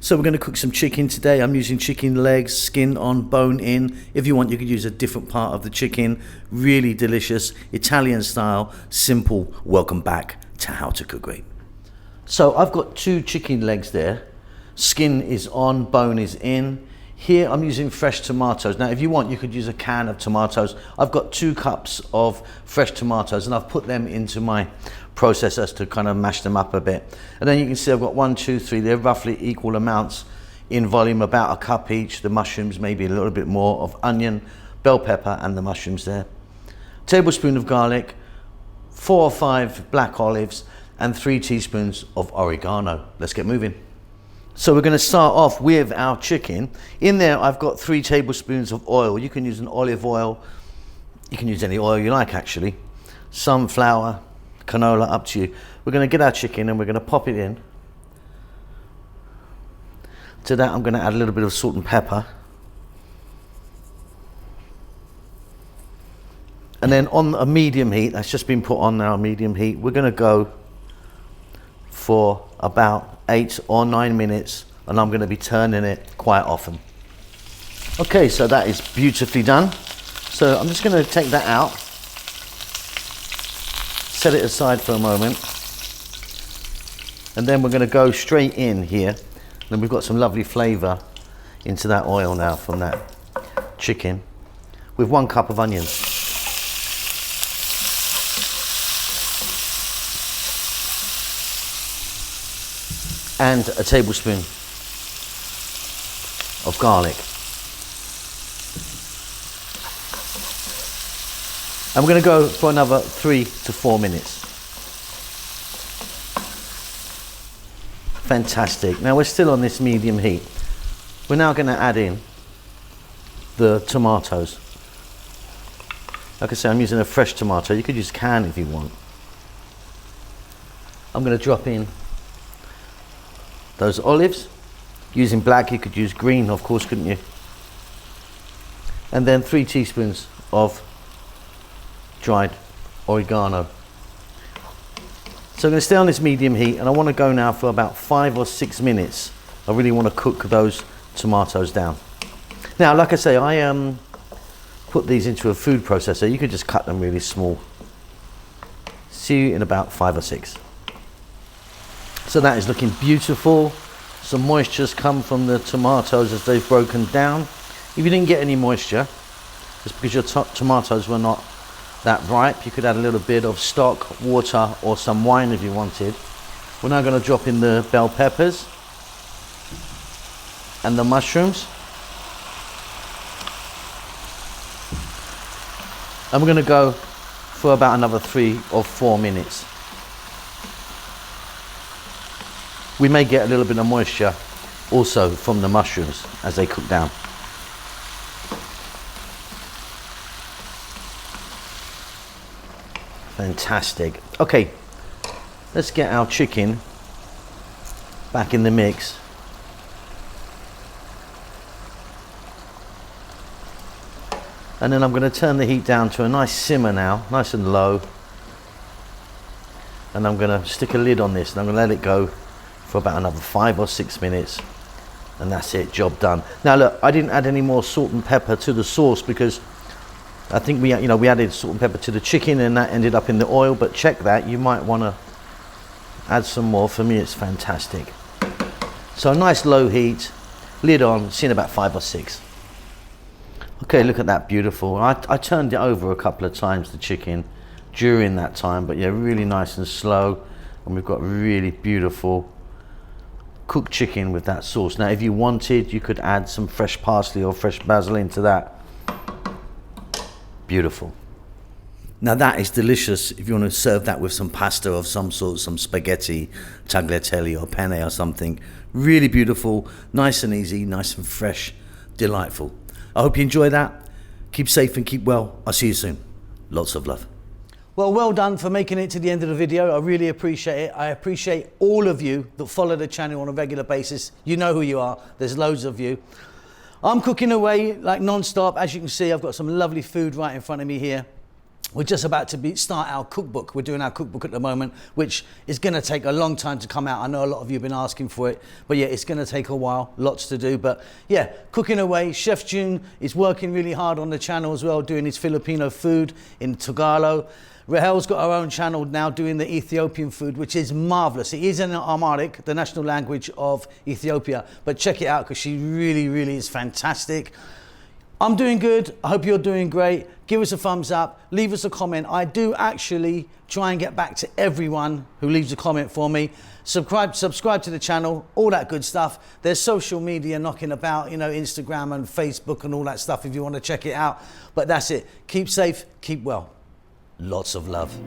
So we're going to cook some chicken today. I'm using chicken legs, skin on, bone in. If you want, you could use a different part of the chicken. Really delicious, Italian style, simple. Welcome back to How to Cook Great. So I've got 2 chicken legs there. Skin is on, bone is in. Here I'm using fresh tomatoes. Now if you want, you could use a can of tomatoes. I've got 2 cups of fresh tomatoes and I've put them into my processor to kind of mash them up a bit. And then you can see I've got 1, 2, 3, they're roughly equal amounts in volume, about a cup each. The mushrooms, maybe a little bit more of onion, bell pepper and the mushrooms there. Tablespoon of garlic, 4 or 5 black olives and 3 teaspoons of oregano. Let's get moving. So we're going to start off with our chicken. In there I've got 3 tablespoons of oil. You can use an olive oil, you can use any oil you like actually. Sunflower, canola, up to you. We're going to get our chicken and we're going to pop it in. To that I'm going to add a little bit of salt and pepper. And then on a medium heat, that's just been put on now, medium heat, we're going to go for about 8 or 9 minutes and I'm going to be turning it quite often. Okay, so that is beautifully done. So I'm just going to take that out, set it aside for a moment, and then we're going to go straight in here. And we've got some lovely flavour into that oil now from that chicken with 1 cup of onions. And a tablespoon of garlic. And we're going to go for another 3 to 4 minutes. Fantastic. Now we're still on this medium heat. We're now going to add in the tomatoes. Like I say, I'm using a fresh tomato. You could use can if you want. I'm going to drop in those olives. Using black, you could use green, of course, couldn't you? And then 3 teaspoons of dried oregano. So I'm going to stay on this medium heat and I want to go now for about 5 or 6 minutes. I really want to cook those tomatoes down. Now, like I say, I put these into a food processor. You could just cut them really small. See you in about 5 or 6. So that is looking beautiful. Some moisture's come from the tomatoes as they've broken down. If you didn't get any moisture, it's because your tomatoes were not that ripe. You could add a little bit of stock, water or some wine if you wanted. We're now going to drop in the bell peppers and the mushrooms. And we're going to go for about another 3 or 4 minutes. We may get a little bit of moisture also from the mushrooms as they cook down. Fantastic. Okay, let's get our chicken back in the mix. And then I'm going to turn the heat down to a nice simmer now, nice and low. And I'm going to stick a lid on this and I'm going to let it go for about another 5 or 6 minutes. And that's it, job done. Now look, I didn't add any more salt and pepper to the sauce because I think we added salt and pepper to the chicken and that ended up in the oil, but check that, you might want to add some more. For me, it's fantastic. So a nice low heat, lid on, see in about 5 or 6. Okay, look at that, beautiful. I turned it over a couple of times, the chicken, during that time, but yeah, really nice and slow. And we've got really beautiful cooked chicken with that sauce. Now, if you wanted, you could add some fresh parsley or fresh basil into that. Beautiful. Now that is delicious if you want to serve that with some pasta of some sort, some spaghetti, tagliatelle or penne or something. Really beautiful, nice and easy, nice and fresh, delightful. I hope you enjoy that. Keep safe and keep well. I'll see you soon. Lots of love. Well done for making it to the end of the video. I really appreciate it. I appreciate all of you that follow the channel on a regular basis. You know who you are. There's loads of you. I'm cooking away like non-stop. As you can see, I've got some lovely food right in front of me here. we're just about to start our cookbook. We're doing our cookbook at the moment, which is going to take a long time to come out. I know a lot of you have been asking for it, but yeah, it's going to take a while, lots to do. But yeah, cooking away. Chef June is working really hard on the channel as well, doing his Filipino food in Tagalog. Rahel's got her own channel now doing the Ethiopian food, which is marvelous. It is in Amharic, the national language of Ethiopia, but check it out because she really, really is fantastic. I'm doing good. I hope you're doing great. Give us a thumbs up. Leave us a comment. I do actually try and get back to everyone who leaves a comment for me. Subscribe to the channel, all that good stuff. There's social media knocking about, you know, Instagram and Facebook and all that stuff if you want to check it out. But that's it. Keep safe, keep well. Lots of love.